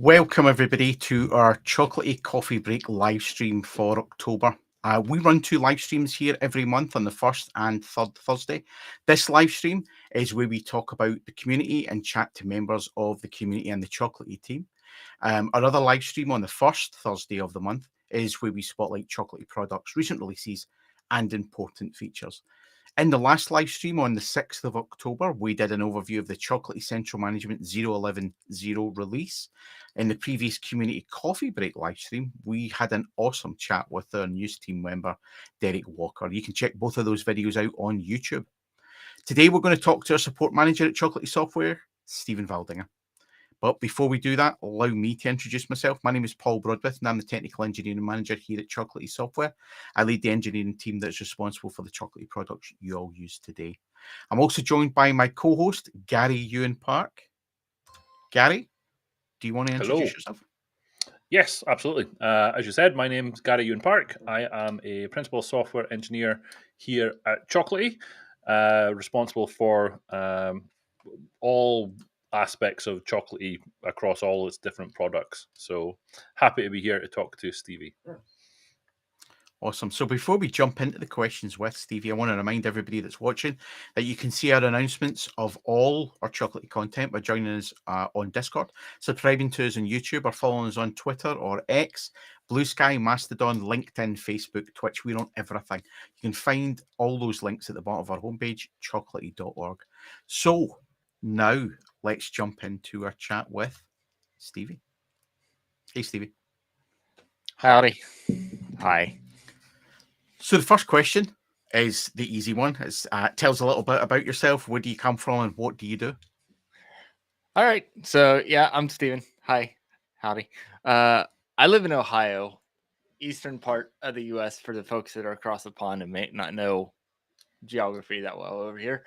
Welcome everybody to our Chocolatey Coffee Break live stream for October. We run 2 live streams here every month on the first and third Thursday. This live stream is where we talk about the community and chat to members of the community and the Chocolatey team. Our other live stream on the first Thursday of the month is where we spotlight Chocolatey products, recent releases, and important features. In the last live stream on the 6th of October, we did an overview of the Chocolatey Central Management 011 release. In the previous Community Coffee Break live stream, we had an awesome chat with our news team member, Derek Walker. You can check both of those videos out on YouTube. Today, we're going to talk to our support manager at Chocolatey Software, Stephen Valdinger. But before we do that, allow me to introduce myself. My name is Paul Broadbent, and I'm the Technical Engineering Manager here at Chocolatey Software. I lead the engineering team that's responsible for the Chocolatey products you all use today. I'm also joined by my co-host, Gary Ewan Park. Gary, do you want to introduce yourself? Yes, absolutely. As you said, my name's Gary Ewan Park. I am a principal software engineer here at Chocolatey, responsible for all aspects of Chocolatey across all its different products. So happy to be here to talk to Stevie. Awesome. So before we jump into the questions with Stevie, I want to remind everybody that's watching that you can see our announcements of all our Chocolatey content by joining us on Discord, subscribing to us on YouTube, or following us on Twitter or X, Blue Sky, Mastodon, LinkedIn, Facebook, Twitch. We're on everything. You can find all those links at the bottom of our homepage, chocolatey.org. So now let's jump into our chat with Stevie. Hey, Stevie. Howdy. Hi. So the first question is the easy one. It tells a little bit about yourself. Where do you come from and what do you do? All right. So, yeah, I'm Steven. Hi. Howdy. I live in Ohio, eastern part of the U.S. for the folks that are across the pond and may not know geography that well over here.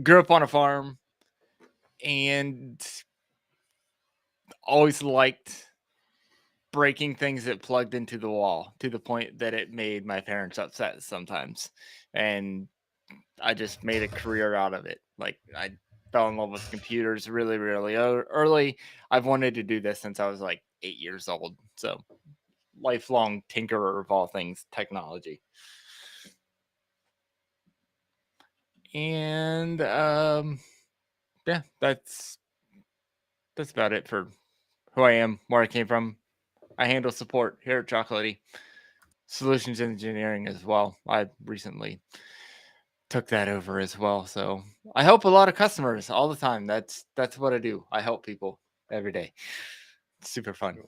Grew up on a farm and always liked breaking things that plugged into the wall to the point that it made my parents upset sometimes. And I just made a career out of it. Like I fell in love with computers really, really early. I've wanted to do this since I was like 8 years old. So lifelong tinkerer of all things technology. And yeah, that's about it for who I am, where I came from. I handle support here at Chocolatey, solutions engineering as well. I recently took that over as well. So I help a lot of customers all the time. That's what I do. I help people every day. It's super fun.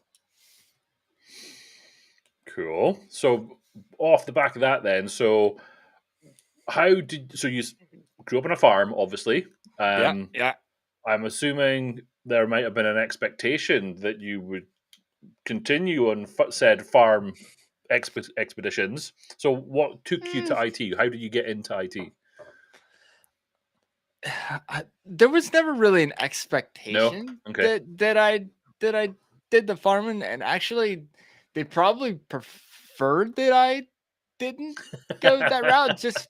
Cool. So off the back of that then, so you grew up on a farm, obviously. Yeah. I'm assuming there might have been an expectation that you would continue on said farm expeditions. So what took you to IT? How did you get into IT? There was never really an expectation that I did the farming, and actually they probably preferred that I didn't go that route just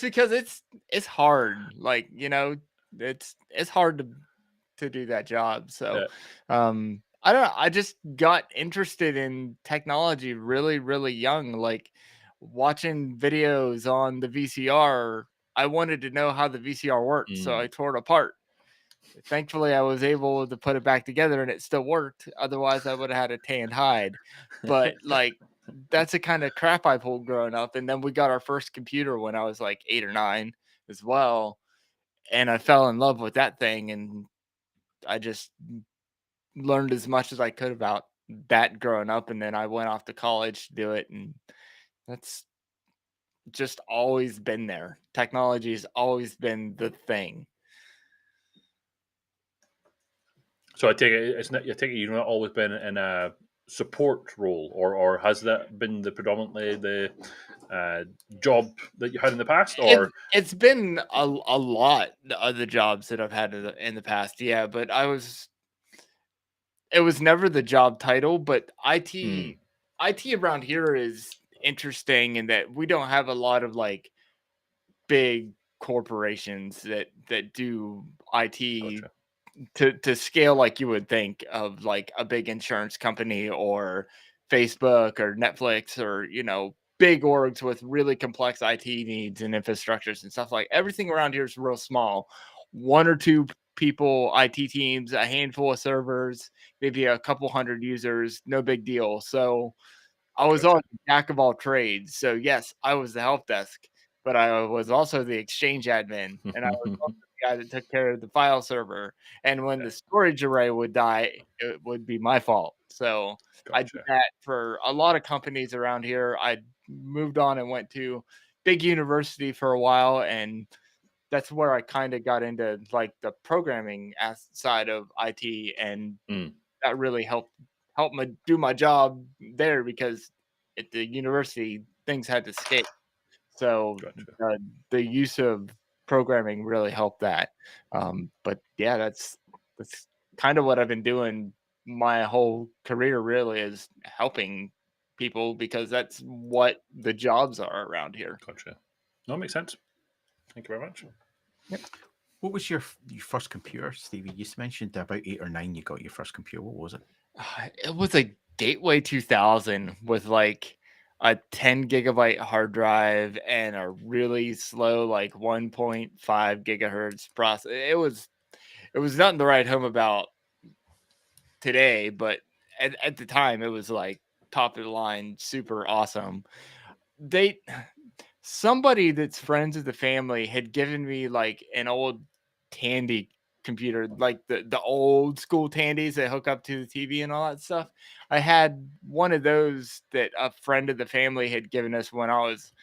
because it's hard. Like, you know, it's hard to do that job. So I don't know. I just got interested in technology really, really young, like watching videos on the VCR. I wanted to know how the VCR worked, so I tore it apart. Thankfully, I was able to put it back together and it still worked. Otherwise, I would have had a tanned hide. But like, that's the kind of crap I pulled growing up. And then we got our first computer when I was like 8 or 9 as well. And I fell in love with that thing. And I just learned as much as I could about that growing up. And then I went off to college to do it. And that's just always been there. Technology has always been the thing. So I take it you've not always been in a support role, or has that been predominantly the job that you had in the past? Or it's been a lot of the jobs that I've had in the past, yeah. But it was never the job title. But IT around here is interesting in that we don't have a lot of like big corporations that do IT to scale like you would think of like a big insurance company or Facebook or Netflix or, big orgs with really complex IT needs and infrastructures and stuff. Like everything around here is real small. One or two people, IT teams, a handful of servers, maybe a couple hundred users, no big deal. So I was on the jack of all trades. So yes, I was the help desk, but I was also the exchange admin, and I was also the guy that took care of the file server. And when the storage array would die, it would be my fault. So I did that for a lot of companies around here. I moved on and went to big university for a while, and that's where I kind of got into like the programming side of IT, and that really helped me do my job there because at the university things had to scale. So the use of programming really helped that. But yeah, that's kind of what I've been doing my whole career. Really, is helping people because that's what the jobs are around here. Gotcha. No, it makes sense. Thank you very much. Yep. What was your first computer, Stevie? You mentioned about 8 or 9 you got your first computer. What was it? It was a Gateway 2000 with like a 10 gigabyte hard drive and a really slow like 1.5 gigahertz process. It was nothing to write home about today, but at the time it was like top of the line, super awesome. Somebody that's friends with the family had given me like an old Tandy computer, like the old school Tandies that hook up to the TV and all that stuff. I had one of those that a friend of the family had given us when I was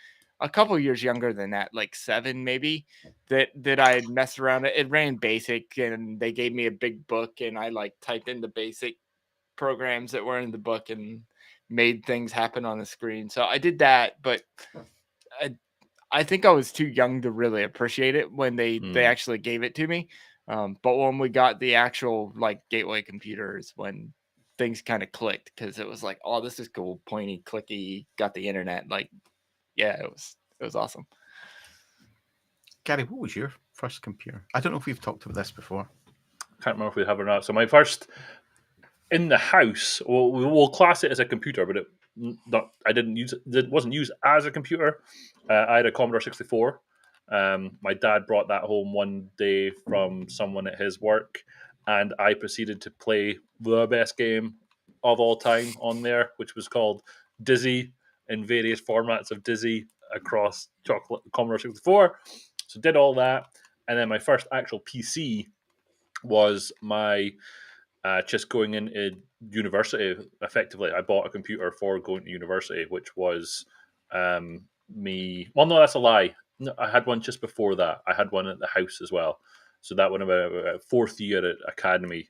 a couple years younger than that, like 7 maybe, that I had messed around. It ran BASIC, and they gave me a big book, and I like typed in the basic programs that were in the book and made things happen on the screen. So I did that, but I think I was too young to really appreciate it when they actually gave it to me. But when we got the actual like Gateway computers, when things kind of clicked, because it was like, oh, this is cool, pointy, clicky, got the internet. Like, yeah, it was awesome. Gary, what was your first computer? I don't know if we've talked about this before. Can't remember if we have or not. So my first in the house, we'll class it as a computer, but I didn't use it. It wasn't used as a computer. I had a Commodore 64. My dad brought that home one day from someone at his work, and I proceeded to play the best game of all time on there, which was called Dizzy, in various formats of Dizzy across Commodore 64. So did all that, and then my first actual PC was my just going into university. Effectively, I bought a computer for going to university, which was me. Well, no, that's a lie. No, I had one just before that. I had one at the house as well. So that one about fourth year at academy.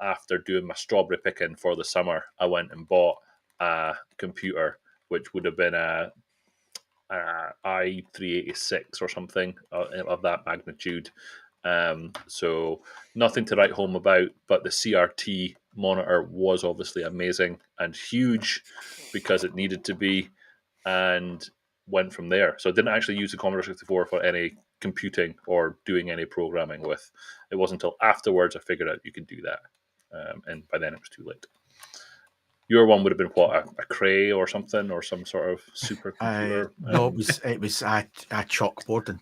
After doing my strawberry picking for the summer, I went and bought a computer, which would have been a i386 or something of that magnitude. So nothing to write home about, but the CRT monitor was obviously amazing and huge because it needed to be, and went from there. So I didn't actually use the Commodore 64 for any computing or doing any programming with. It wasn't until afterwards I figured out you could do that, and by then it was too late. Your one would have been what, a Cray or something, or some sort of supercomputer? No, it was a chalkboard and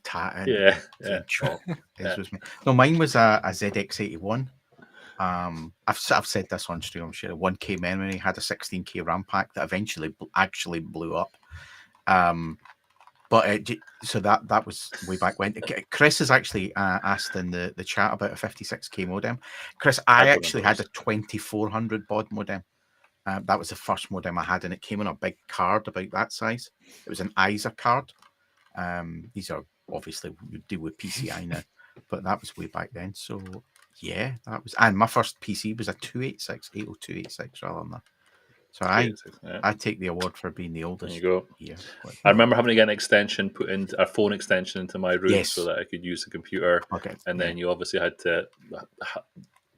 chalk. No, mine was a ZX81. I've said this on stream. I'm sure 1K memory, had a 16K RAM pack that eventually actually blew up. But so that was way back when. Chris has actually asked in the chat about a 56K modem. Chris, I actually had a 2400 baud modem. That was the first modem I had, and it came on a big card about that size. It was an ISA card. These are obviously we deal with PCI now, but that was way back then. So yeah, that was. And my first PC was a 80286 rather than that. So I take the award for being the oldest. There you go. Yeah, I remember having to get an extension, put in a phone extension into my room so that I could use the computer. Okay. And then you obviously had to.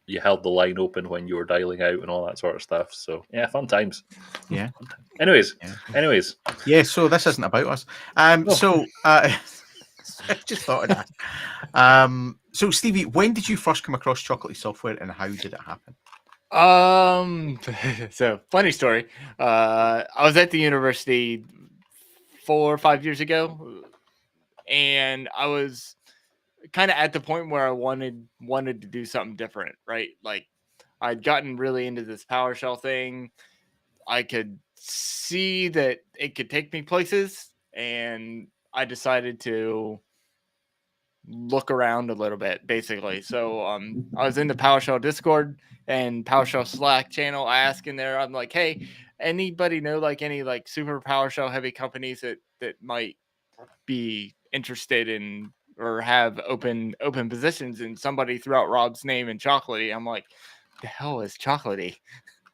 You held the line open when you were dialing out and all that sort of stuff. So yeah, fun times. Yeah. Anyways. Yeah. So this isn't about us. So I just thought of that. So, Stevie, when did you first come across Chocolatey software, and how did it happen? So funny story. I was at the university 4 or 5 years ago, and I was kind of at the point where I wanted to do something different, right? Like I'd gotten really into this PowerShell thing. I could see that it could take me places, and I decided to look around a little bit, basically. So I was in the PowerShell Discord and PowerShell Slack channel. I ask in there, I'm like, hey, anybody know like any like super PowerShell heavy companies that might be interested in or have open positions? And somebody threw out Rob's name and Chocolatey. I'm like, the hell is Chocolatey?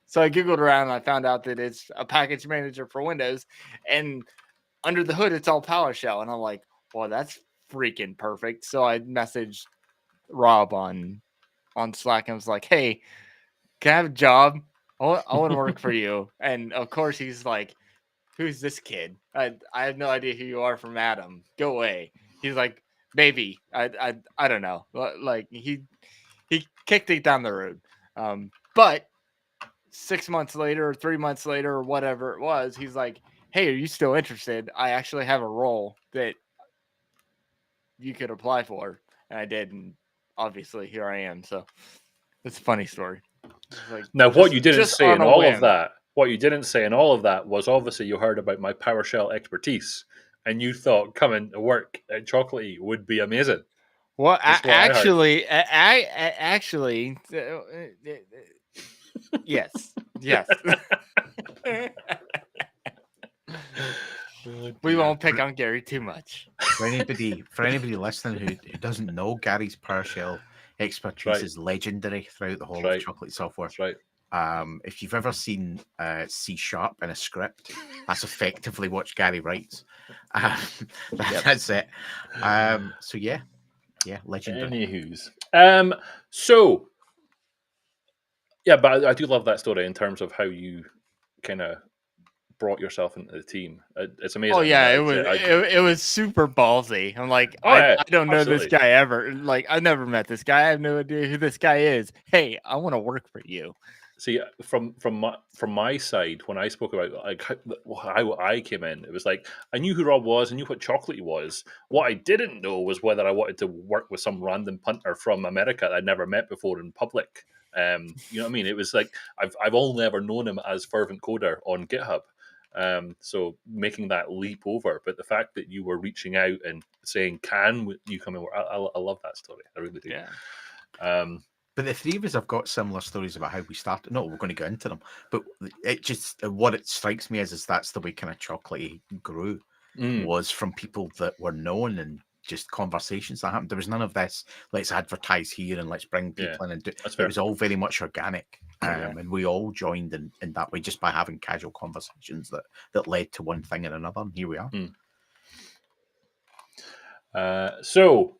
So I Googled around and I found out that it's a package manager for Windows, and under the hood, it's all PowerShell. And I'm like, well, that's freaking perfect. So I messaged Rob on Slack and was like, hey, can I have a job? I want to work for you. And of course, he's like, who's this kid? I have no idea who you are from Adam. Go away. He's like, baby, I don't know. Like he kicked it down the road. But 6 months later or 3 months later or whatever it was, he's like, hey, are you still interested? I actually have a role that you could apply for. And I did. And obviously here I am. So it's a funny story. Like, now, what you didn't say in all of that, was obviously you heard about my PowerShell expertise and you thought coming to work at Chocolatey would be amazing. Well, actually, yes. We won't pick on Gary too much. For anybody listening who doesn't know, Gary's PowerShell expertise is legendary throughout the whole of Chocolatey software. That's right. If you've ever seen C# in a script, that's effectively what Gary writes. That's it. So yeah, legendary. Anywho's. So yeah, but I do love that story in terms of how you kind of brought yourself into the team. It's amazing. Oh yeah, it was super ballsy. I'm like, I don't know this guy ever. Like, I never met this guy. I have no idea who this guy is. Hey, I want to work for you. See, from my side, when I spoke about like how I came in, it was like I knew who Rob was, I knew what Chocolatey was. What I didn't know was whether I wanted to work with some random punter from America that I'd never met before in public. You know what I mean? It was like I've only ever known him as Fervent Coder on GitHub. So making that leap over, but the fact that you were reaching out and saying, "Can you come in?" I love that story. I really do. Yeah. But the three of us have got similar stories about how we started. No, we're going to go into them. But it just, what it strikes me is that's the way kind of Chocolatey grew, was from people that were known and just conversations that happened. There was none of this, let's advertise here and let's bring people in and do it. It was all very much organic. And we all joined in that way just by having casual conversations that led to one thing and another. And here we are. So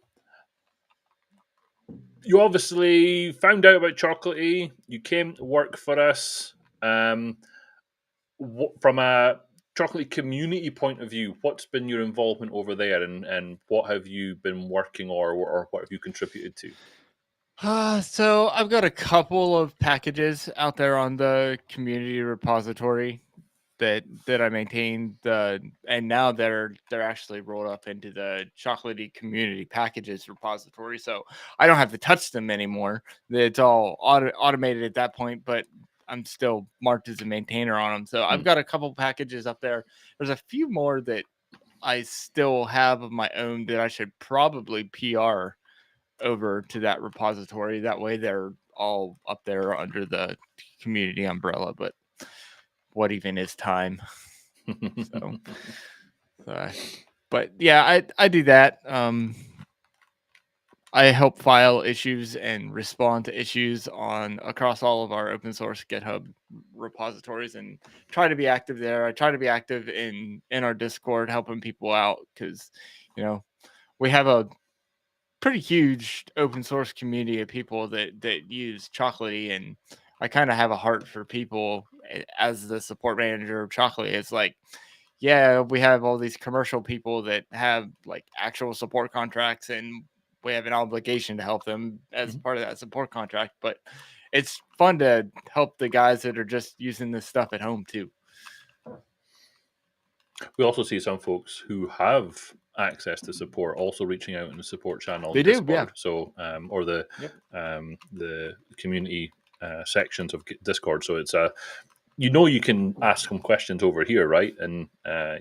you obviously found out about Chocolatey. You came to work for us. From a Chocolatey community point of view, what's been your involvement over there, and what have you been working or what have you contributed to? So I've got a couple of packages out there on the community repository that I maintain, and now they're actually rolled up into the Chocolatey community packages repository. So I don't have to touch them anymore. It's all automated at that point, but I'm still marked as a maintainer on them. So I've got a couple packages up there. There's a few more that I still have of my own that I should probably PR over to that repository. That way they're all up there under the community umbrella. But what even is time? But yeah, I do that. I help file issues and respond to issues across all of our open source GitHub repositories and try to be active there. I try to be active in our Discord, helping people out because, we have a pretty huge open source community of people that use Chocolatey, and I kind of have a heart for people as the support manager of Chocolatey. It's like, yeah, we have all these commercial people that have like actual support contracts, and we have an obligation to help them as part of that support contract. But it's fun to help the guys that are just using this stuff at home too. We also see some folks who have access to support also reaching out in the support channel They on do, Discord. yeah. So or the community sections of Discord. So it's you can ask them questions over here, right, and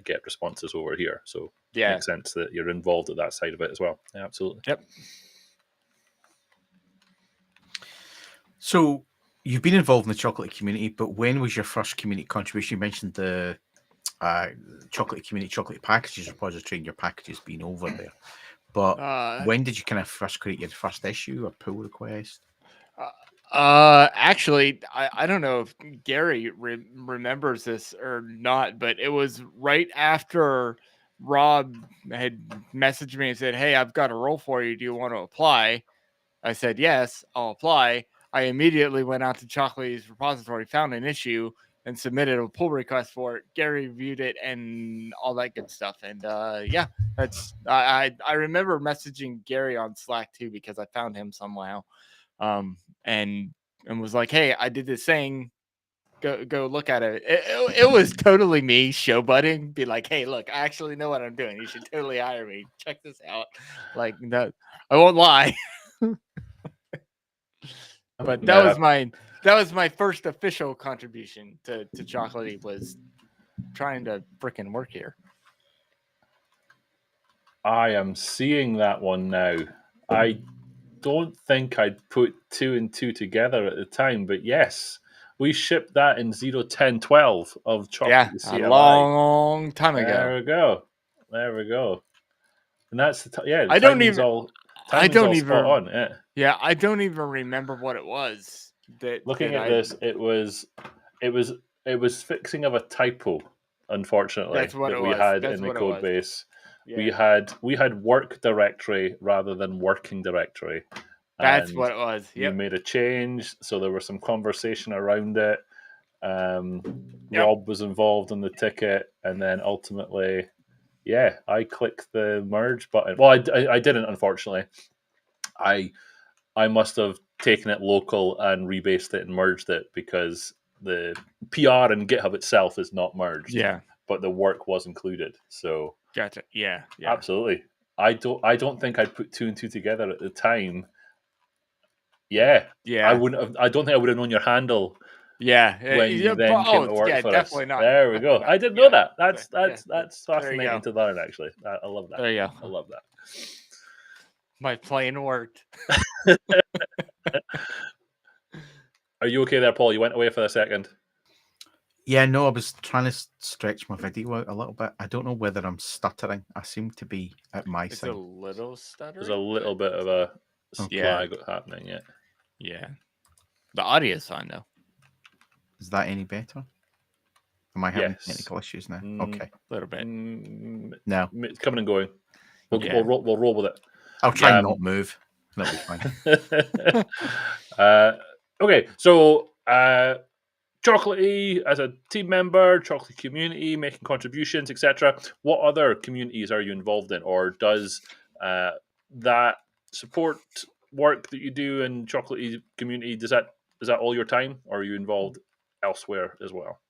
get responses over here. So it makes sense that you're involved at that side of it as well. Yeah, absolutely. Yep. So you've been involved in the Chocolatey community, but when was your first community contribution? You mentioned the Chocolatey community, Chocolatey packages repository, and your packages being over there. But when did you kind of first create your first issue or pull request? Actually, I don't know if Gary remembers this or not, but it was right after Rob had messaged me and said, "Hey, I've got a role for you. Do you want to apply?" I said, "Yes, I'll apply." I immediately went out to Chocolatey's repository, found an issue, and submitted a pull request for it. Gary reviewed it and all that good stuff. And yeah, that's I remember messaging Gary on Slack too because I found him somehow. And was like, "Hey, I did this thing. Go look at it." It was totally me showbutting, be like, "Hey, look, I actually know what I'm doing. You should totally hire me. Check this out." Like that, I won't lie. But that was my first official contribution to Chocolatey, was trying to freaking work here. I am seeing that one now. I don't think I'd put 2 and 2 together at the time, but yes, we shipped that in 01012 of Chocolatey CLI. A long time ago. There we go. And that's the I don't even all spot on. Yeah, I don't even remember what it was. Looking at this, it was fixing of a typo, unfortunately, that's what that it we was. had That's in the what code base. Yeah. We had work directory rather than working directory. That's what it was. Yep. You made a change, so there was some conversation around it. Rob was involved in the ticket, and then ultimately, I clicked the merge button. Well, I didn't, unfortunately. I must have taken it local and rebased it and merged it, because the PR and GitHub itself is not merged. Yeah. But the work was included. So gotcha. Yeah. Absolutely. I don't think I'd put 2 and 2 together at the time. Yeah. I wouldn't have. I don't think I would have known your handle. Yeah. When you then came to work for us. Not. There we go. I didn't know that. That's fascinating to learn, actually. I love that. There you go. I love that. My plan worked. Are you okay there, Paul? You went away for a second. Yeah, no, I was trying to stretch my video out a little bit. I don't know whether I'm stuttering. I seem to be at my side. It's a little stuttering. There's a little bit of a lag happening, Yeah. The audio's fine, though. Is that any better? Am I having technical issues now? Okay. A little bit. No. It's coming and going. We'll roll with it. I'll try and not move. That'll be fine. Okay, so Chocolatey as a team member, Chocolatey community, making contributions, etc. What other communities are you involved in, or does that support work that you do in Chocolatey community, is that all your time, or are you involved elsewhere as well?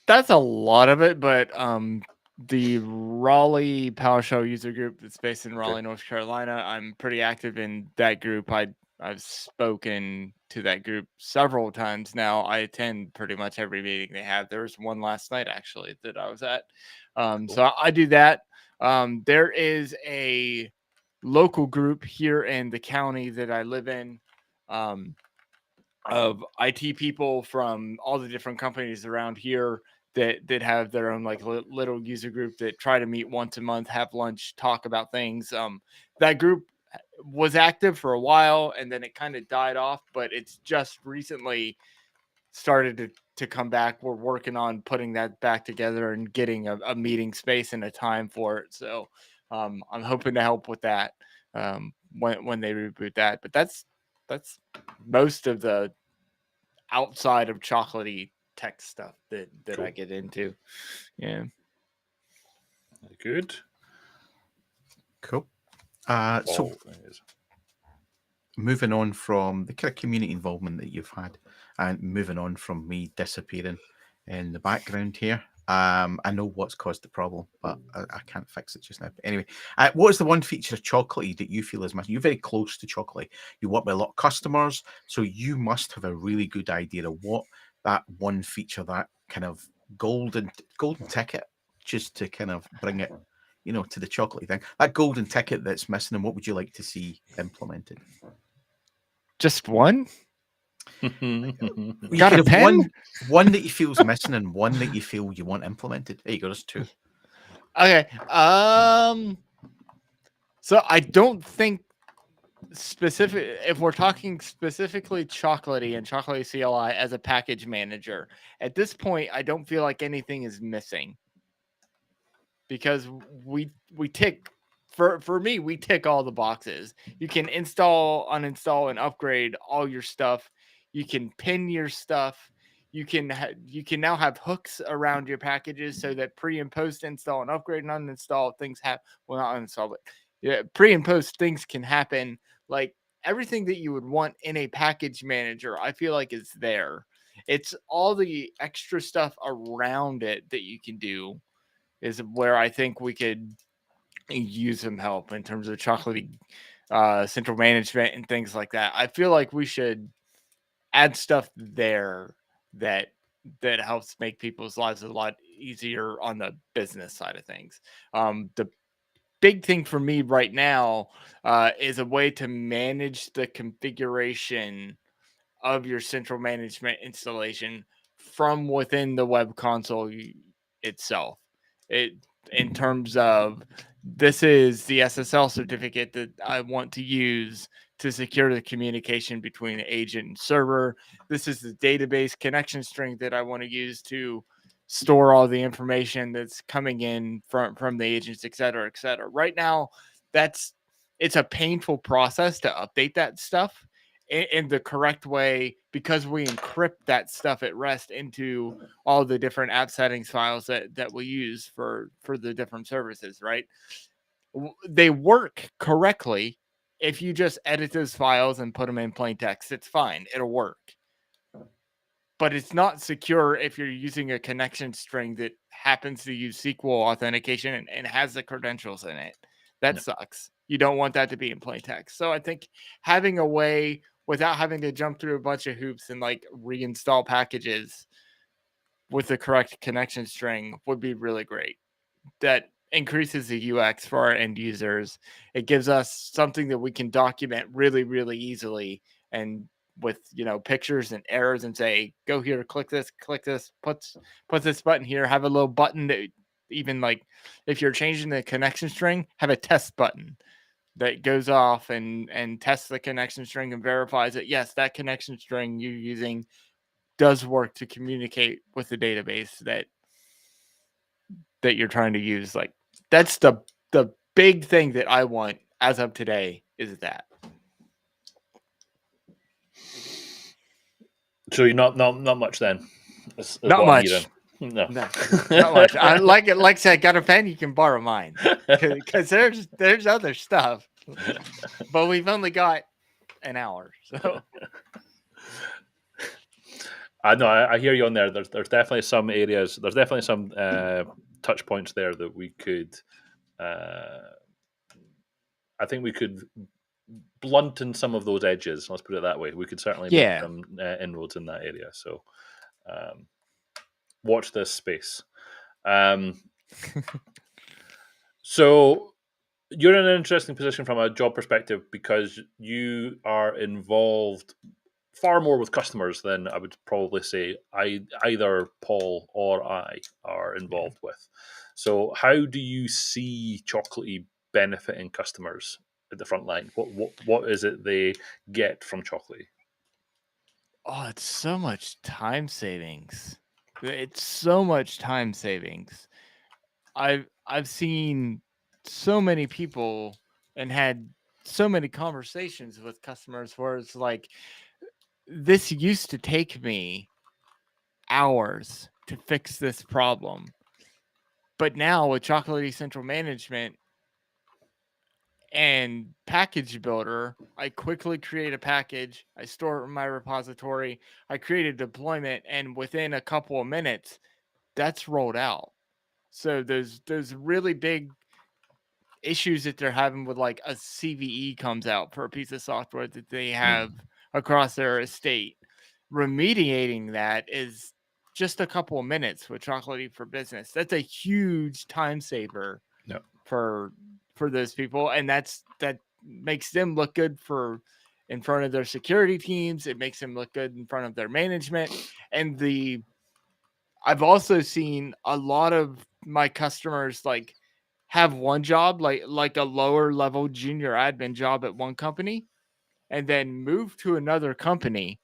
That's a lot of it, but the Raleigh PowerShell user group that's based in Raleigh, North Carolina, I'm pretty active in that group. I've spoken to that group several times now. I attend pretty much every meeting they have. There was one last night, actually, that I was at. So I do that. There is a local group here in the county that I live in, of IT people from all the different companies around here that have their own like little user group that try to meet once a month, have lunch, talk about things. That group was active for a while, and then it kind of died off, but it's just recently started to come back. We're working on putting that back together and getting a meeting space and a time for it. So I'm hoping to help with that when they reboot that. But that's most of the outside of Chocolatey tech stuff that I get into. Yeah. Good. Cool. So moving on from the kind of community involvement that you've had, and moving on from me disappearing in the background here. I know what's caused the problem, but I can't fix it just now. But anyway, what is the one feature of Chocolatey that you feel is missing? You're very close to Chocolatey. You work with a lot of customers, so you must have a really good idea of what that one feature, that kind of golden ticket, just to kind of bring it, to the Chocolatey thing. That golden ticket that's missing, and what would you like to see implemented? Just one? You Got a pen? One that you feel's missing and one that you feel you want implemented. There you go, there's two. Okay. So I don't think if we're talking specifically Chocolatey and Chocolatey CLI as a package manager, at this point I don't feel like anything is missing. Because we tick for me, we tick all the boxes. You can install, uninstall, and upgrade all your stuff. You can pin your stuff. You can now have hooks around your packages so that pre and post install and upgrade and uninstall things have not uninstall, but yeah, pre and post things can happen. Like everything that you would want in a package manager, I feel like is there. It's all the extra stuff around it that you can do is where I think we could use some help in terms of Chocolatey central management and things like that. I feel like we should add stuff there that helps make people's lives a lot easier on the business side of things. The big thing for me right now is a way to manage the configuration of your central management installation from within the web console itself. In terms of, this is the SSL certificate that I want to use to secure the communication between agent and server. This is the database connection string that I want to use to store all the information that's coming in from the agents, et cetera, et cetera. Right now, it's a painful process to update that stuff in the correct way, because we encrypt that stuff at rest into all the different app settings files that we use for the different services, right? They work correctly if you just edit those files and put them in plain text. It's fine, it'll work. But it's not secure if you're using a connection string that happens to use SQL authentication and has the credentials in it. That sucks. You don't want that to be in plain text. So I think having a way without having to jump through a bunch of hoops and like reinstall packages with the correct connection string would be really great. That increases the UX for our end users. It gives us something that we can document really, really easily, and with pictures and errors, and say, go here, click this, put this button here, have a little button that even like if you're changing the connection string, have a test button that goes off and tests the connection string and verifies that yes, that connection string you're using does work to communicate with the database that you're trying to use. Like that's the big thing that I want as of today is that. So you're not much then. Not much. No, not much. I like it. Like I said, got a pen, you can borrow mine, because there's other stuff, but we've only got an hour, so. I know. I hear you on there. There's definitely some areas. There's definitely some touch points there that we could. I think we could blunten some of those edges. Let's put it that way. We could certainly make some inroads in that area. So, watch this space. So you're in an interesting position from a job perspective because you are involved far more with customers than I would probably say either Paul or I are involved with. So how do you see Chocolatey benefiting customers at the front line? What is it they get from Chocolatey? Oh, it's so much time savings. It's so much time savings. I've seen so many people and had so many conversations with customers where it's like, this used to take me hours to fix this problem, but now with Chocolatey Central Management and package builder, I quickly create a package, I store it in my repository, I create a deployment, and within a couple of minutes, that's rolled out. So those really big issues that they're having with like a CVE comes out for a piece of software that they have across their estate. Remediating that is just a couple of minutes with Chocolatey for Business. That's a huge time saver for those people, and that makes them look good in front of their security teams. It makes them look good in front of their management. And I've also seen a lot of my customers like have one job, like a lower level junior admin job at one company, and then move to another company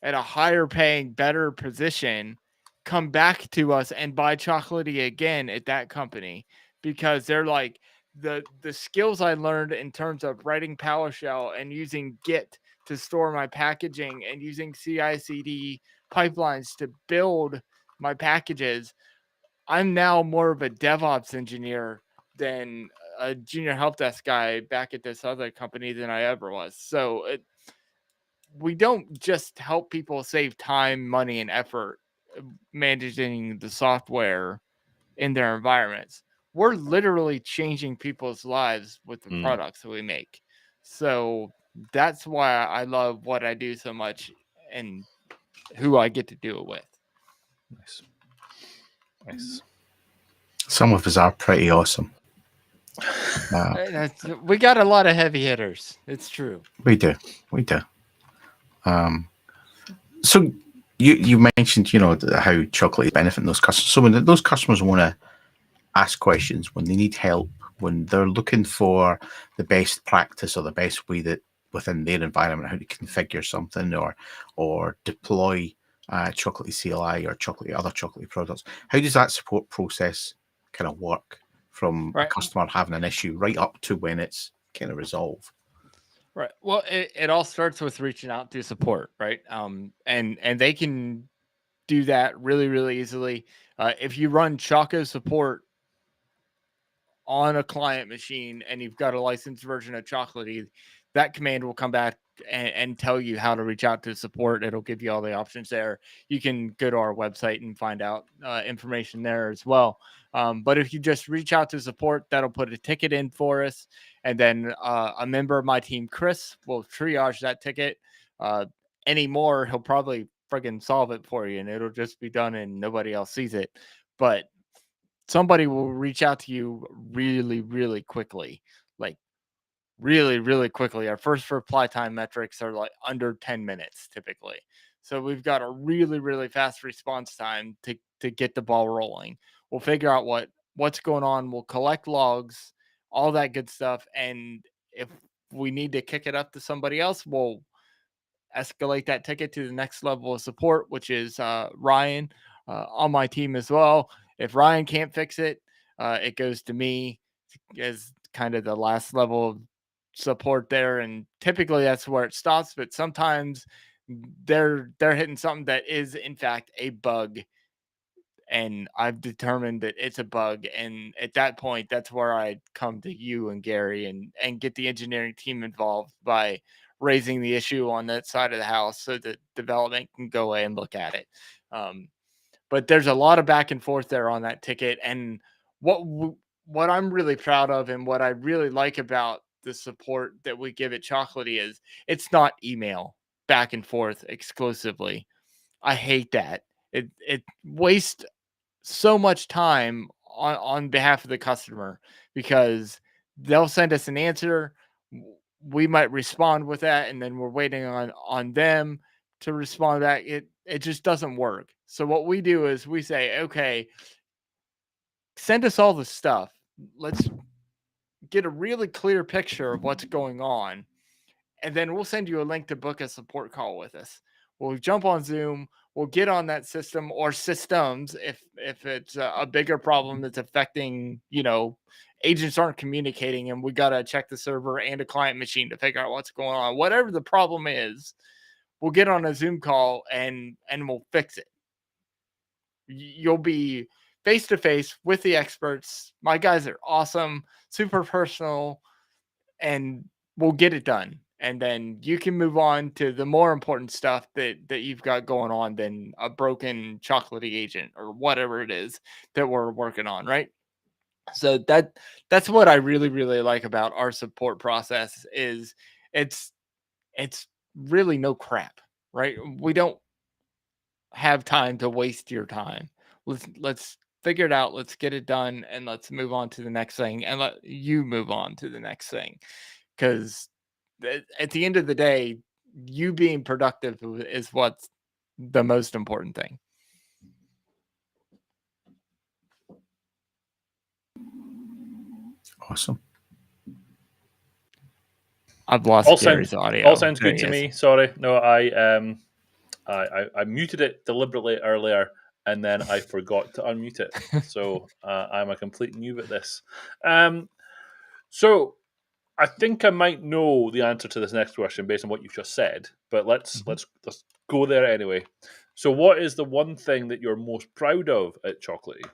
at a higher paying, better position, come back to us and buy Chocolatey again at that company, because they're like, the skills I learned in terms of writing PowerShell and using Git to store my packaging and using CI/CD pipelines to build my packages, I'm now more of a DevOps engineer than a junior help desk guy back at this other company than I ever was. So we don't just help people save time, money, and effort managing the software in their environments. We're literally changing people's lives with the products that we make. So that's why I love what I do so much and who I get to do it with. Nice. Some of us are pretty awesome. We got a lot of heavy hitters. It's true. We do. So you mentioned, how Chocolatey benefiting those customers. So when those customers want to ask questions, when they need help, when they're looking for the best practice or the best way that within their environment how to configure something or deploy Chocolatey CLI or other Chocolatey products, how does that support process kind of work from a customer having an issue right up to when it's kind of resolved? Right. Well, it all starts with reaching out to support, right? And they can do that really, really easily. If you run Choco support on a client machine and you've got a licensed version of Chocolatey, that command will come back and tell you how to reach out to support. It'll give you all the options there. You can go to our website and find out information there as well. But if you just reach out to support, that'll put a ticket in for us. And then a member of my team, Chris, will triage that ticket. Anymore, he'll probably friggin' solve it for you and it'll just be done and nobody else sees it. But somebody will reach out to you really, really quickly. Like really, really quickly. Our first reply time metrics are like under 10 minutes typically. So we've got a really, really fast response time to get the ball rolling. We'll figure out what's going on. We'll collect logs, all that good stuff. And if we need to kick it up to somebody else, we'll escalate that ticket to the next level of support, which is Ryan on my team as well. If Ryan can't fix it, it goes to me as kind of the last level of support there. And typically that's where it stops. But sometimes they're hitting something that is in fact a bug, and I've determined that it's a bug. And at that point, that's where I come to you and Gary and get the engineering team involved by raising the issue on that side of the house so that development can go away and look at it. But there's a lot of back and forth there on that ticket. And what I'm really proud of and what I really like about the support that we give at Chocolatey is it's not email back and forth exclusively. I hate that. It wastes so much time on behalf of the customer, because they'll send us an answer. We might respond with that, and then we're waiting on them to respond back. It just doesn't work. So what we do is we say, okay, send us all the stuff. Let's get a really clear picture of what's going on, and then we'll send you a link to book a support call with us. We'll jump on Zoom. We'll get on that system or systems if it's a bigger problem that's affecting, agents aren't communicating and we got to check the server and a client machine to figure out what's going on. Whatever the problem is, we'll get on a Zoom call and we'll fix it. You'll be face to face with the experts. My guys are awesome, super personal. and we'll get it done. And then you can move on to the more important stuff that you've got going on than a broken chocolatey agent or whatever it is that we're working on, right? So that's what I really, really like about our support process is it's really no crap, right? We don't have time to waste your time. Let's figure it out. Let's get it done, and let's move on to the next thing, and let you move on to the next thing. Because at the end of the day, you being productive is what's the most important thing. Awesome. I've lost Gary's audio. All sounds good to me. Sorry, no, I muted it deliberately earlier, and then I forgot to unmute it. So I'm a complete noob at this. So I think I might know the answer to this next question based on what you've just said, but let's go there anyway. So, what is the one thing that you're most proud of at Chocolatey?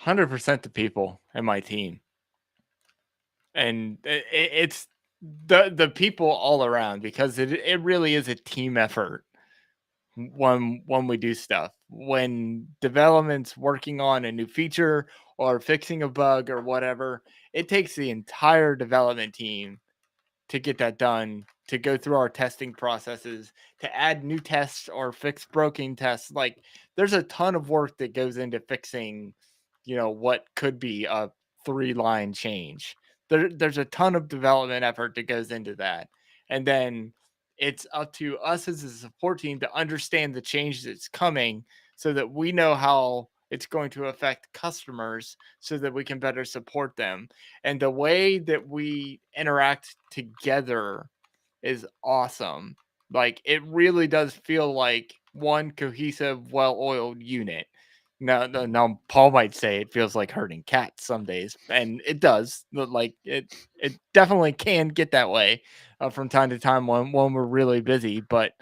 100% the people and my team, and it's the people all around, because it really is a team effort when we do stuff. When development's working on a new feature or fixing a bug or whatever, it takes the entire development team to get that done, to go through our testing processes, to add new tests or fix broken tests. Like, there's a ton of work that goes into fixing, what could be a 3-line change. There's a ton of development effort that goes into that. And then it's up to us as a support team to understand the change that's coming so that we know how it's going to affect customers so that we can better support them. And the way that we interact together is awesome. Like, it really does feel like one cohesive, well-oiled unit. Now, Paul might say it feels like herding cats some days, and it does. Like, it definitely can get that way from time to time when we're really busy. But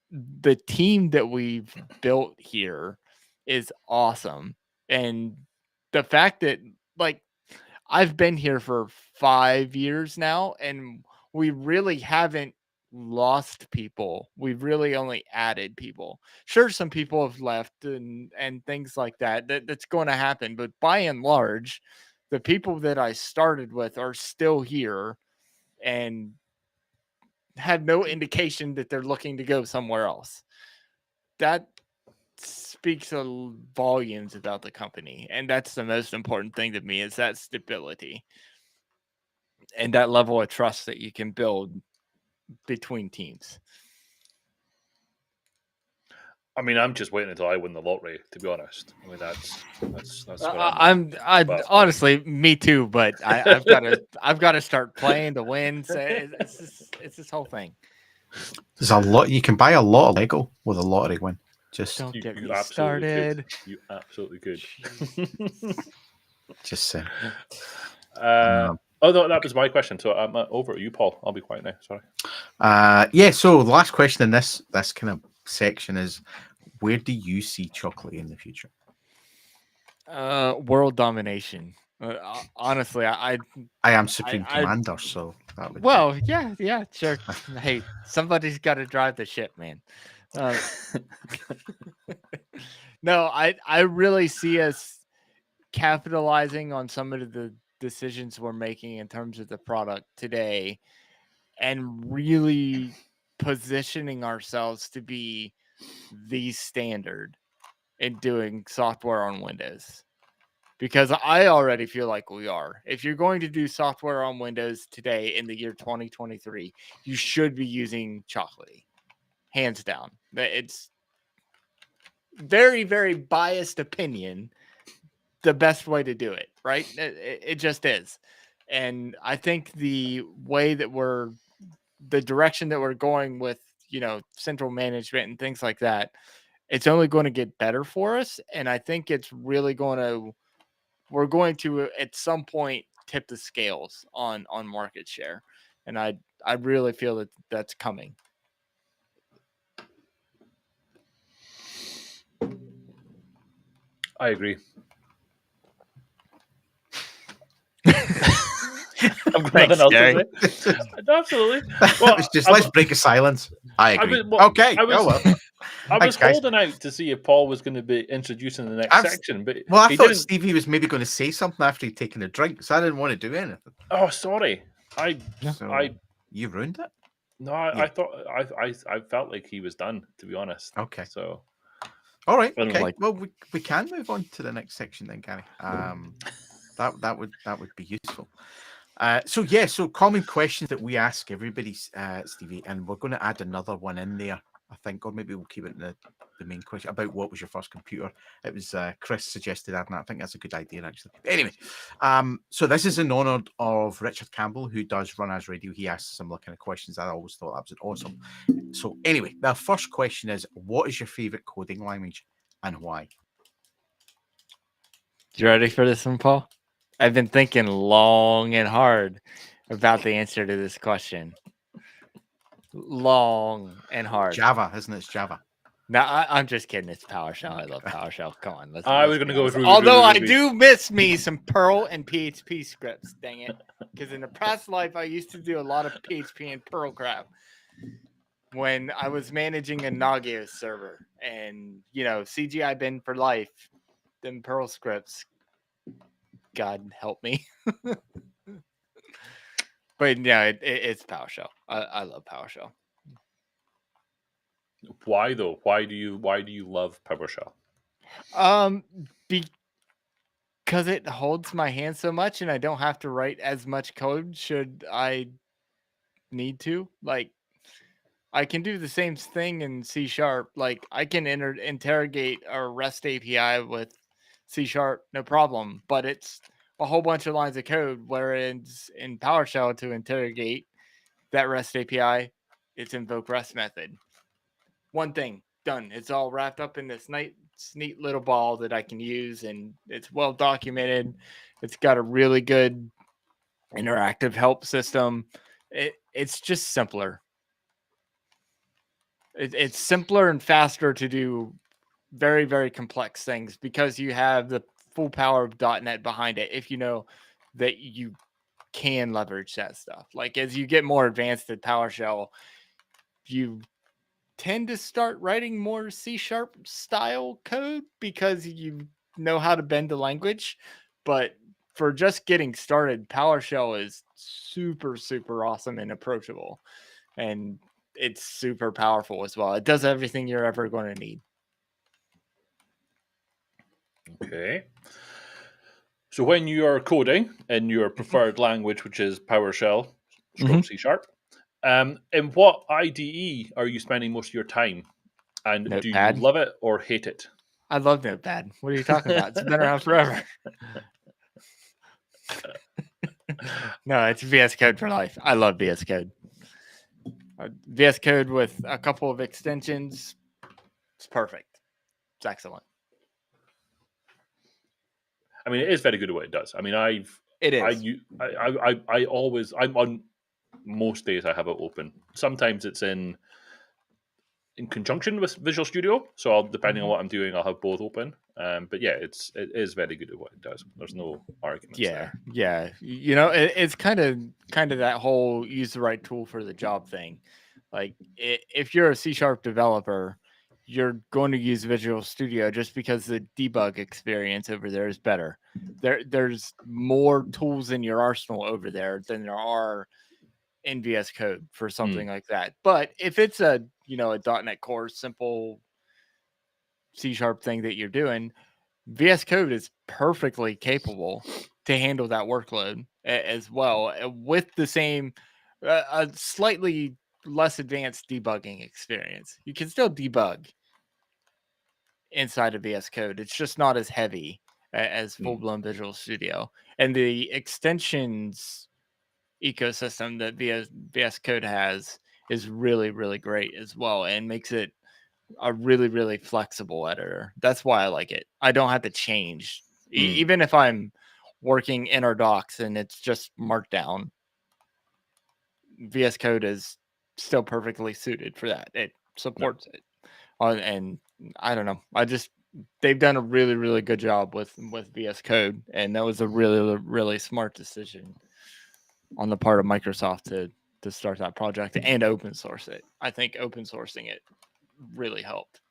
the team that we've built here is awesome, and the fact that, like, I've been here for 5 years now, and we really haven't lost people. We've really only added people. Sure, some people have left and things like that. That's going to happen, but by and large, the people that I started with are still here and have no indication that they're looking to go somewhere else. That speaks volumes about the company, and that's the most important thing to me, is that stability and that level of trust that you can build between teams. I mean, I'm just waiting until I win the lottery, to be honest. I mean, that's what I'm honestly, me too, but I've got to start playing to win. So it's this whole thing. There's a lot. You can buy a lot of Lego with a lottery win. Just don't get you me started. You absolutely could. Just saying. No, that was my question. So I'm over at you, Paul. I'll be quiet now. Sorry. Yeah. So the last question in this kind of section is, where do you see Chocolatey in the future? World domination. Honestly, I am Supreme Commander, so that would yeah, sure. Hey, somebody's got to drive the ship, man. No, I really see us capitalizing on some of the decisions we're making in terms of the product today, and really positioning ourselves to be the standard in doing software on Windows. Because I already feel like we are. If you're going to do software on Windows today in the year 2023, you should be using Chocolatey. Hands down. It's very, very biased opinion, the best way to do it, right? It just is. And I think the way that the direction that we're going with, central management and things like that, it's only going to get better for us. And I think it's really we're going to at some point tip the scales on market share. And I really feel that that's coming. I agree. I've got nothing else to say. Absolutely. Well, let's break a silence. I agree. Okay. I was Thanks, guys. holding out to see if Paul was going to be introducing the next section, but I thought Stevie was maybe going to say something after he'd taken a drink, so I didn't want to do anything. Oh, sorry. You ruined it. No, I thought I felt like he was done, to be honest. Okay. So, all right. Okay. Well, we can move on to the next section then, Gary. That would be useful. So common questions that we ask everybody, Stevie, and we're going to add another one in there, I think, or maybe we'll keep it in the main question about what was your first computer. It was Chris suggested that, and I think that's a good idea, actually. Anyway, so this is in honor of Richard Campbell, who does Run As Radio. He asks similar kind of questions. I always thought that was awesome. So anyway, the first question is, what is your favorite coding language and why? You ready for this one, Paul? I've been thinking long and hard about the answer to this question. Long and hard. Java, isn't it? It's Java. No, I'm just kidding. It's PowerShell. I love PowerShell. Come on. I was going to go with Ruby. Although I do miss me some Perl and PHP scripts. Dang it. Because in the past life, I used to do a lot of PHP and Perl crap when I was managing a Nagios server. And, CGI bin for life. Them Perl scripts. God help me. But yeah, it's PowerShell. I love PowerShell. Why though? Why do you love PowerShell? Because it holds my hand so much, and I don't have to write as much code should I need to. Like, I can do the same thing in C#. Like, I can interrogate a REST API with C#, no problem. But it's a whole bunch of lines of code, whereas in PowerShell to interrogate that REST API, it's invoke REST method. One thing, done. It's all wrapped up in this neat little ball that I can use, and it's well documented. It's got a really good interactive help system. It's just simpler. It's simpler and faster to do very, very complex things because you have the full power of .NET behind it. If you know that you can leverage that stuff. Like as you get more advanced at PowerShell, you tend to start writing more C# style code because you know how to bend the language. But for just getting started, PowerShell is super, super awesome and approachable. And it's super powerful as well. It does everything you're ever going to need. Okay. So when you are coding in your preferred language, which is PowerShell, C#, in what IDE are you spending most of your time? And Notepad. Do you love it or hate it? I love Notepad. What are you talking about? It's been around forever. No, it's VS Code for life. I love VS Code. VS Code with a couple of extensions. It's perfect. It's excellent. I mean, it is very good at what it does. I mean, It is. I'm on most days I have it open. Sometimes it's in conjunction with Visual Studio, so depending on what I'm doing, I'll have both open. But yeah, it is very good at what it does. There's no argument. Yeah. It's kind of that whole use the right tool for the job thing. Like if you're a C# developer, you're going to use Visual Studio just because the debug experience over there is better. There's more tools in your arsenal over there than there are in VS Code for something like that. But if it's a .NET Core simple C# thing that you're doing, VS Code is perfectly capable to handle that workload as well with the same a slightly less advanced debugging experience. You can still debug inside of VS Code. It's just not as heavy as full-blown Visual Studio. And the extensions ecosystem that VS Code has is really, really great as well and makes it a really, really flexible editor. That's why I like it. I don't have to change. Even if I'm working in our docs and it's just Markdown, VS Code is still perfectly suited for that. It supports it. And I don't know. They've done a really, really good job with VS Code, and that was a really, really smart decision. on the part of Microsoft to start that project and open source it. I think open sourcing it really helped.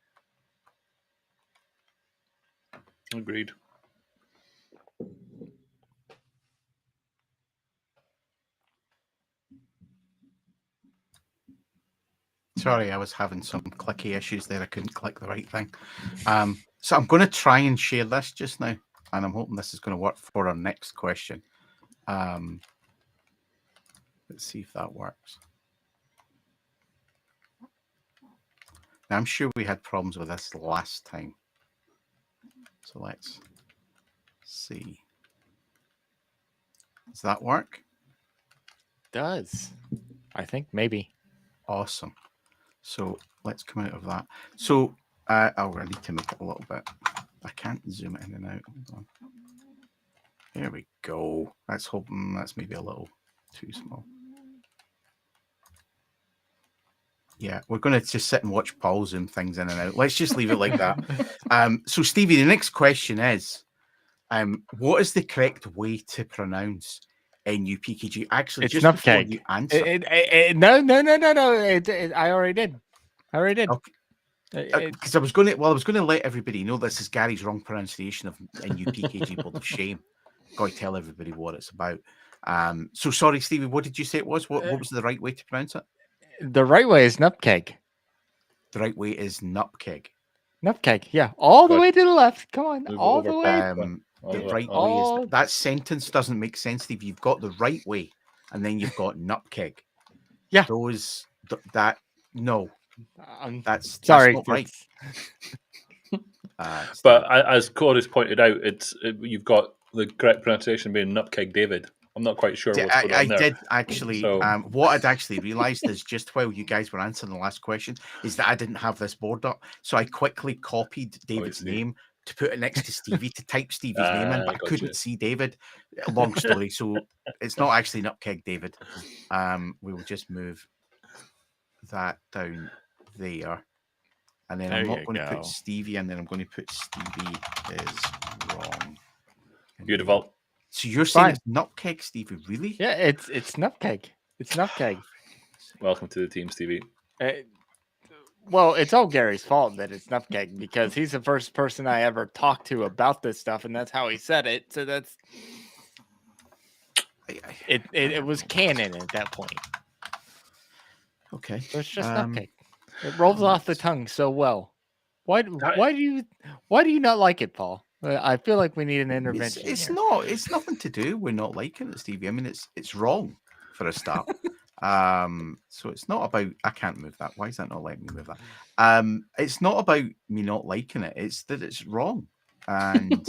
Agreed. Sorry, I was having some clicky issues there. I couldn't click the right thing. So I'm going to try and share this just now, and I'm hoping this is going to work for our next question. Let's see if that works. Now, I'm sure we had problems with this last time. So let's see. Does that work? Does. I think maybe. Awesome. So let's come out of that. So I need to make it a little bit. I can't zoom it in and out. Hold on. There we go. Let's hope that's maybe a little too small. Yeah, we're going to just sit and watch Paul zoom things in and out. Let's just leave it like that. So Stevie, the next question is, what is the correct way to pronounce NUPKG? Actually, it's just before you answer. No. I already did. Okay. Because I was going to let everybody know this is Gary's wrong pronunciation of NUPKG Board of Shame. Got to tell everybody what it's about. So sorry, Stevie, what did you say it was? What was the right way to pronounce it? The right way is Nupkeg. The right way is Nupkeg. Nupkeg, yeah. All the way to the left. Come on. Move all the way. The right way is... That sentence doesn't make sense, Stevie. You've got the right way, and then you've got Nupkeg. Yeah. Those... That... No. That's sorry. That's not right. But as Corey's pointed out, you've got the correct pronunciation being Nupkeg David. I'm not quite sure what's going on there. I did actually. So, what I'd actually realised is just while you guys were answering the last question is that I didn't have this board up, so I quickly copied David's name to put it next to Stevie to type Stevie's name in, but I couldn't see David. Long story, so it's not actually Nupkeg David. We will just move that down there, and then I'm not going to put Stevie, and then I'm going to put Stevie is wrong. Beautiful. So you're saying it's Nupkeg, Stevie? Really? Yeah, it's Nupkeg. It's Nupkeg. Welcome to the team, Stevie. Well, it's all Gary's fault that it's Nupkeg because he's the first person I ever talked to about this stuff, and that's how he said it. So that's it was canon at that point. Okay, so it's just Nupkeg. It rolls off the tongue so well. Why do you not like it, Paul? I feel like we need an intervention. It's not. It's nothing to do with not liking it, Stevie. I mean, it's wrong for a start. So it's not about. I can't move that. Why is that not letting me move that? It's not about me not liking it. It's that it's wrong, and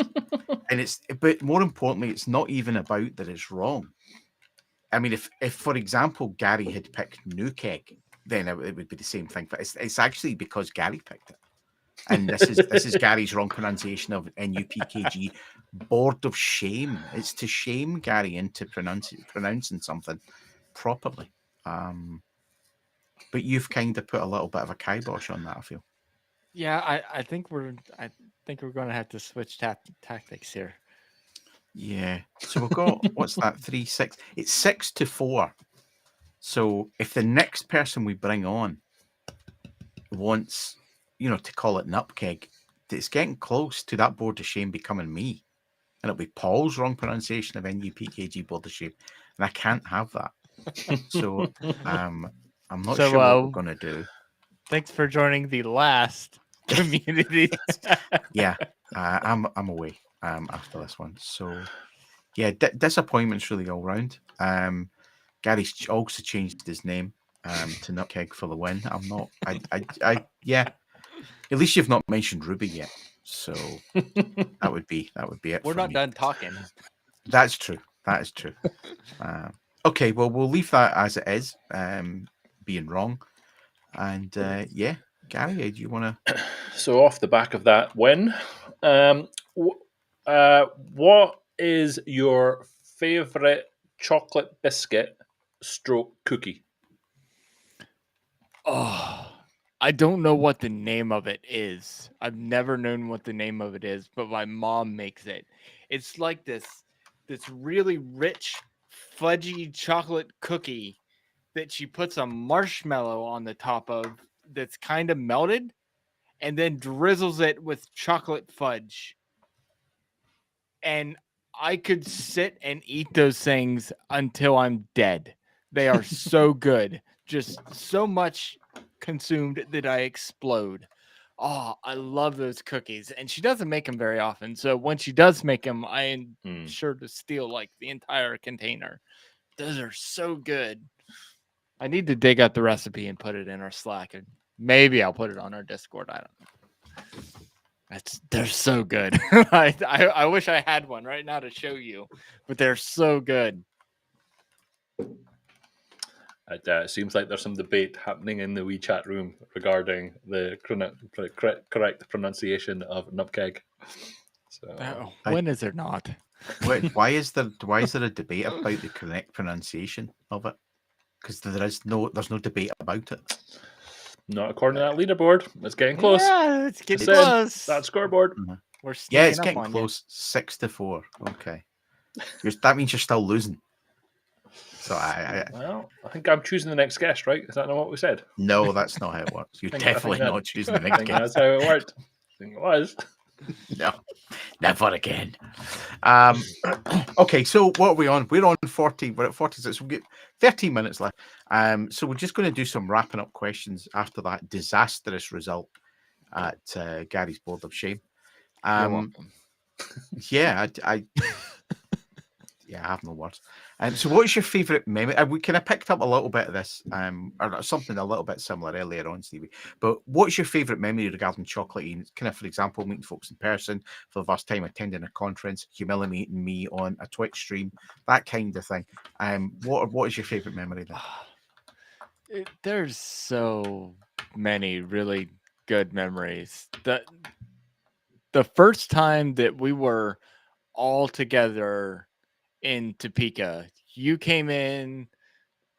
But more importantly, it's not even about that it's wrong. I mean, if for example Gary had picked Nukeg, then it would be the same thing. But it's actually because Gary picked it. And this is Gary's wrong pronunciation of NUPKG. Board of Shame. It's to shame Gary into pronouncing something properly. But you've kind of put a little bit of a kibosh on that, I feel. Yeah, I think we're going to have to switch tactics here. Yeah. So we've got what's that? 3-6. It's 6-4. So if the next person we bring on wants, to call it Nupkeg, it's getting close to that Board of Shame becoming me. And it'll be Paul's wrong pronunciation of NUPKG Board of Shame. And I can't have that. So I'm not sure what we're going to do. Thanks for joining the last community. Yeah, I'm away after this one. So, yeah, disappointments really all round. Gary's also changed his name to Nupkeg for the win. I'm not. Yeah. At least you've not mentioned Ruby yet, so that would be it. We're not done talking. That's true. That is true. Okay, well, we'll leave that as it is, being wrong. And yeah, Gary, do you want to? So off the back of that win, what is your favorite chocolate biscuit / cookie? Oh, I don't know what the name of it is. I've never known what the name of it is, but my mom makes it. It's like this really rich, fudgy chocolate cookie that she puts a marshmallow on the top of that's kind of melted and then drizzles it with chocolate fudge. And I could sit and eat those things until I'm dead. They are so good. Just so much consumed that I explode. Oh, I love those cookies. And she doesn't make them very often. So when she does make them, I am sure to steal like the entire container. Those are so good. I need to dig out the recipe and put it in our Slack. And maybe I'll put it on our Discord. I don't know. They're so good. I wish I had one right now to show you, but they're so good. It seems like there's some debate happening in the wee chat room regarding the correct pronunciation of nubkeg. So when is there not? Why is there a debate about the correct pronunciation of it? Because there's no debate about it. Not according to that leaderboard. It's getting close. Yeah, it's getting close. That scoreboard. Mm-hmm. It's getting close. 6-4. Okay. That means you're still losing. So well, I think I'm choosing the next guest, right? Is that not what we said? No, that's not how it works. You're definitely not choosing the next guest. That's how it worked. I think it was. No, never again. Okay, so what are we on? We're on 40. We're at 46. We've got 13 minutes left. So we're just going to do some wrapping up questions after that disastrous result at Gary's Board of Shame. You're welcome. Yeah, I have no words. So what's your favourite memory? We kind of picked up a little bit of this, or something a little bit similar earlier on, Stevie. But what's your favourite memory regarding Chocolatey? Kind of, for example, meeting folks in person for the first time, attending a conference, humiliating me on a Twitch stream, that kind of thing. What is your favourite memory then? There's so many really good memories. The first time that we were all together in Topeka, you came in,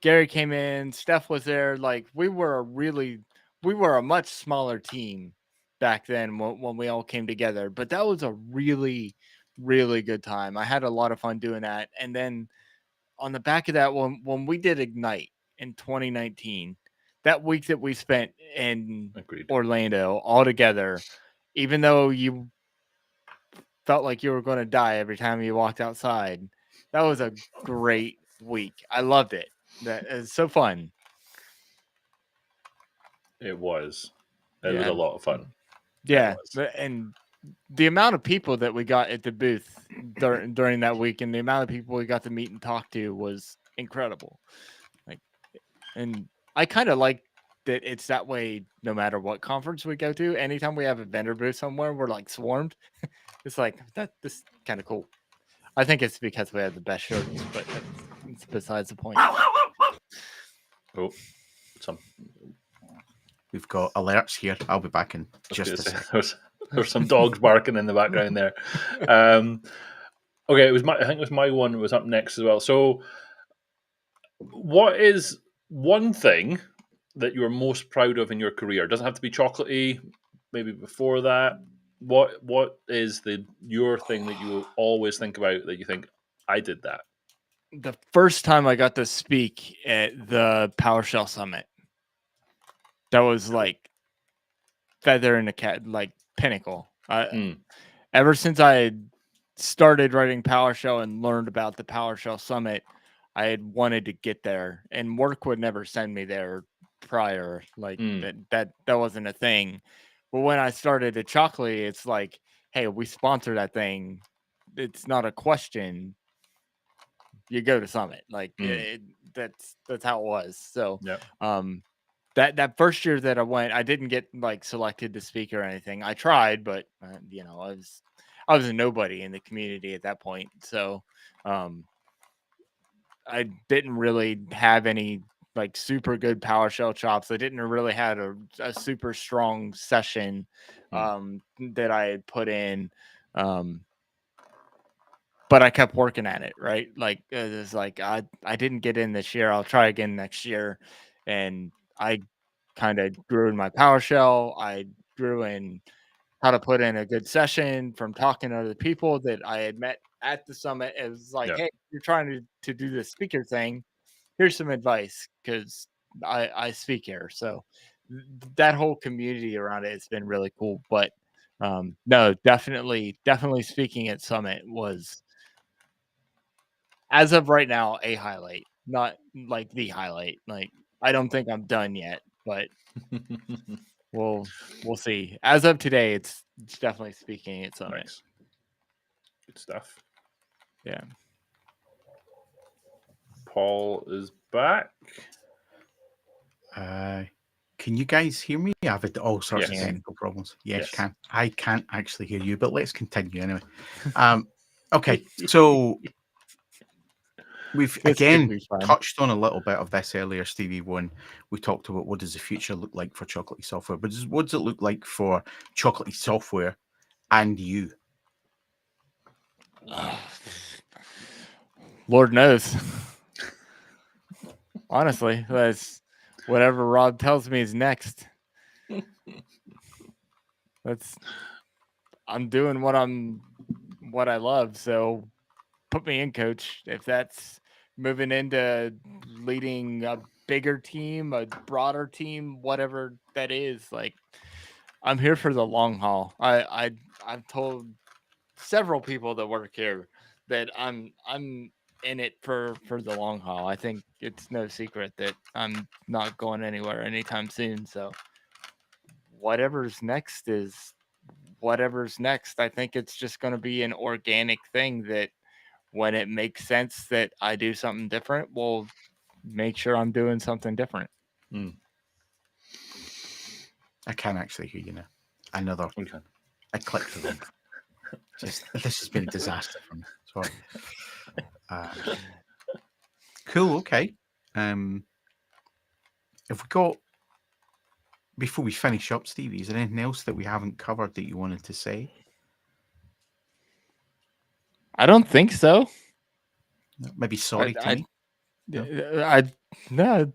Gary came in, Steph was there. Like we were a much smaller team back then when we all came together, but that was a really, really good time. I had a lot of fun doing that. And then on the back of that, when we did Ignite in 2019, that week that we spent in Orlando all together, even though you felt like you were going to die every time you walked outside, that was a great week. I loved it. That is so fun. It was. It was a lot of fun. Yeah, and the amount of people that we got at the booth during that week, and the amount of people we got to meet and talk to was incredible. And I kind of like that it's that way no matter what conference we go to. Anytime we have a vendor booth somewhere, we're like swarmed. It's like this is kind of cool. I think it's because we have the best shirts, but it's besides the point. Oh, we've got alerts here. I'll be back in just a second. There's some dogs barking in the background there. Okay, I think it was my one was up next as well. So, what is one thing that you are most proud of in your career? It doesn't have to be Chocolatey. Maybe before that. What is your thing that you always think about that you think I did that? The first time I got to speak at the PowerShell Summit, that was like feather in the cat, like pinnacle. Ever since I had started writing PowerShell and learned about the PowerShell Summit, I had wanted to get there, and work would never send me there prior. Like that wasn't a thing. But when I started at Chocolatey, it's like, hey, we sponsor that thing. It's not a question. You go to Summit. Like that's how it was. So that first year that I went, I didn't get like selected to speak or anything. I tried, but I was a nobody in the community at that point. So I didn't really have any like super good PowerShell chops. I didn't really have a super strong session that I had put in. But I kept working at it, right? Like it's like I didn't get in this year. I'll try again next year. And I kind of grew in my PowerShell. I grew in how to put in a good session from talking to other people that I had met at the summit. It was like, hey, you're trying to do the speaker thing. Here's some advice because I speak here. So that whole community around it has been really cool. But no, definitely speaking at summit was, as of right now, a highlight, not like the highlight. Like, I don't think I'm done yet, but we'll see. As of today, it's definitely speaking at summit. Nice. Good stuff. Yeah. Paul is back. Can you guys hear me? I've had all sorts of technical problems. Yes, you can. I can't actually hear you, but let's continue anyway. Okay, so we've again touched on a little bit of this earlier, Stevie, when we talked about what does the future look like for Chocolatey Software, but what does it look like for Chocolatey Software and you? Lord knows. Honestly, that's whatever Rob tells me is next. I'm doing what I love. So put me in, coach. If that's moving into leading a bigger team, a broader team, whatever that is, like, I'm here for the long haul. I've told several people that work here that I'm in it for the long haul. I think it's no secret that I'm not going anywhere anytime soon. So whatever's next is whatever's next. I think it's just going to be an organic thing that when it makes sense that I do something different, we'll make sure I'm doing something different. I can actually hear you now. I clicked the wrong. This has been a disaster for me. Sorry. Cool. Okay. If we got, before we finish up, Stevie, is there anything else that we haven't covered that you wanted to say? I don't think so. Maybe sorry to me. No,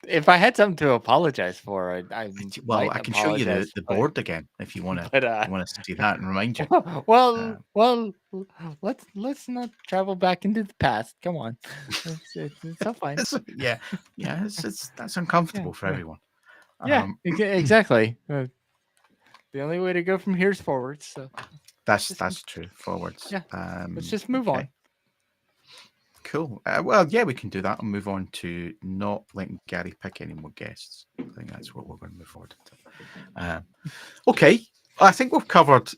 if I had something to apologize for, I can show you the board again if you want to. You want to see that and remind you. Well, let's not travel back into the past. Come on, it's so fine. That's uncomfortable for everyone. Yeah, exactly. The only way to go from here is forwards. So that's true. Forwards. Yeah. Let's just move on. Cool. We can do that and move on to not letting Gary pick any more guests. I think that's what we're going to move forward to. Okay. I think we've covered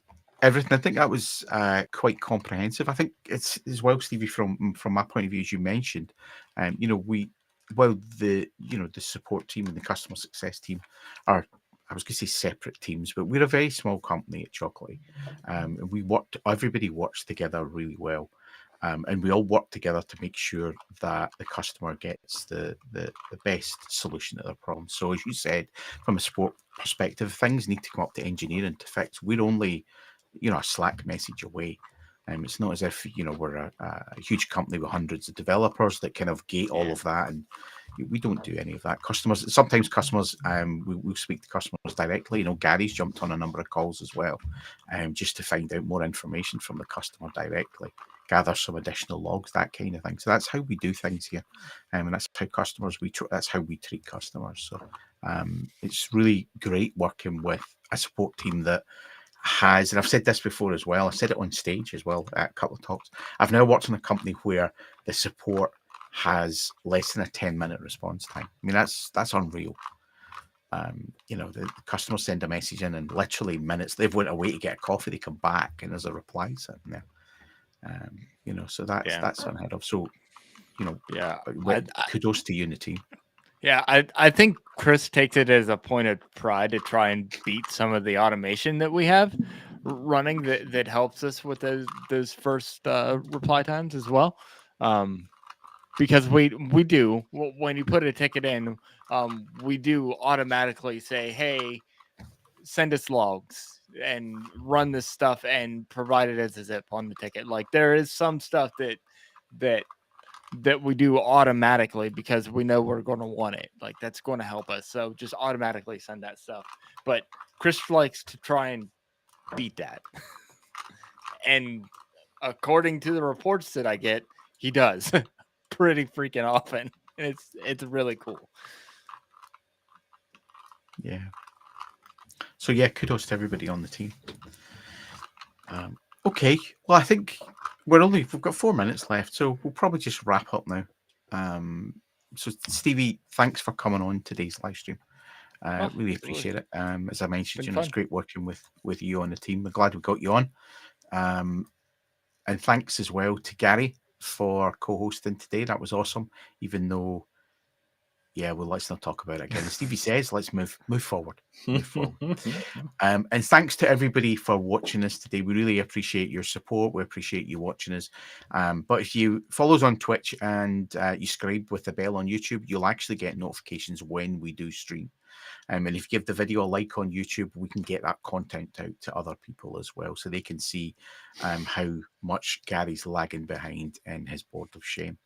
everything. I think that was quite comprehensive. I think it's as well, Stevie, from my point of view, as you mentioned, the support team and the customer success team are, I was going to say separate teams, but we're a very small company at Chocolatey. And everybody works together really well. And we all work together to make sure that the customer gets the best solution to their problem. So as you said, from a support perspective, things need to come up to engineering to fix. We're only, a Slack message away. It's not as if, we're a huge company with hundreds of developers that kind of gate all of that. And we don't do any of that. Sometimes customers, we'll speak to customers directly. Gary's jumped on a number of calls as well, just to find out more information from the customer directly, gather some additional logs, that kind of thing. So that's how we do things here, and that's how we treat customers. So it's really great working with a support team that has, and I've said this before as well, I said it on stage as well at a couple of talks, I've now worked in a company where the support has less than a 10-minute response time. I mean, that's unreal. The customers send a message in and literally minutes, they've went away to get a coffee, they come back and there's a reply sitting there. So that's unheard of. So, kudos to you and the team. Yeah, I think Chris takes it as a point of pride to try and beat some of the automation that we have running that helps us with those first reply times as well. Because we do, when you put a ticket in, we do automatically say, hey, send us logs and run this stuff and provide it as a zip on the ticket. Like, there is some stuff that we do automatically because we know we're going to want it. Like, that's going to help us. So just automatically send that stuff. But Chris likes to try and beat that. And according to the reports that I get, he does pretty freaking often. And it's really cool. Yeah. So yeah, kudos to everybody on the team. Okay, well I think we've got 4 minutes left, so we'll probably just wrap up now. So Stevie, thanks for coming on today's live stream. Really appreciate it. As I mentioned, it's great working with you on the team. We're glad we got you on. And thanks as well to Gary for co-hosting today. That was awesome. Even though, yeah, well, let's not talk about it again. As Stevie says, let's move forward. Move forward. And thanks to everybody for watching us today. We really appreciate your support. We appreciate you watching us. But if you follow us on Twitch and you subscribe with the bell on YouTube, you'll actually get notifications when we do stream. And if you give the video a like on YouTube, we can get that content out to other people as well, so they can see how much Gary's lagging behind in his board of shame.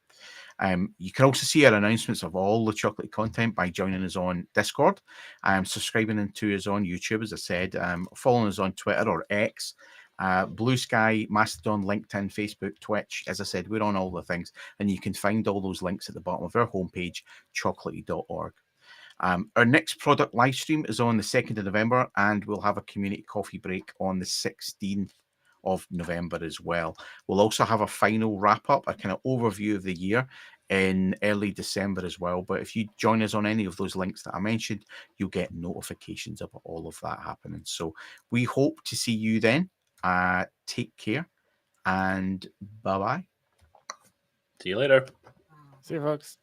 You can also see our announcements of all the Chocolatey content by joining us on Discord, subscribing to us on YouTube, as I said, following us on Twitter or X, Blue Sky, Mastodon, LinkedIn, Facebook, Twitch. As I said, we're on all the things, and you can find all those links at the bottom of our homepage, chocolatey.org. Our next product live stream is on the 2nd of November, and we'll have a community coffee break on the 16th of November as well. We'll also have a final wrap up, a kind of overview of the year in early December as well. But if you join us on any of those links that I mentioned, you'll get notifications about all of that happening. So we hope to see you then. Take care and bye-bye. See you later. See you, folks.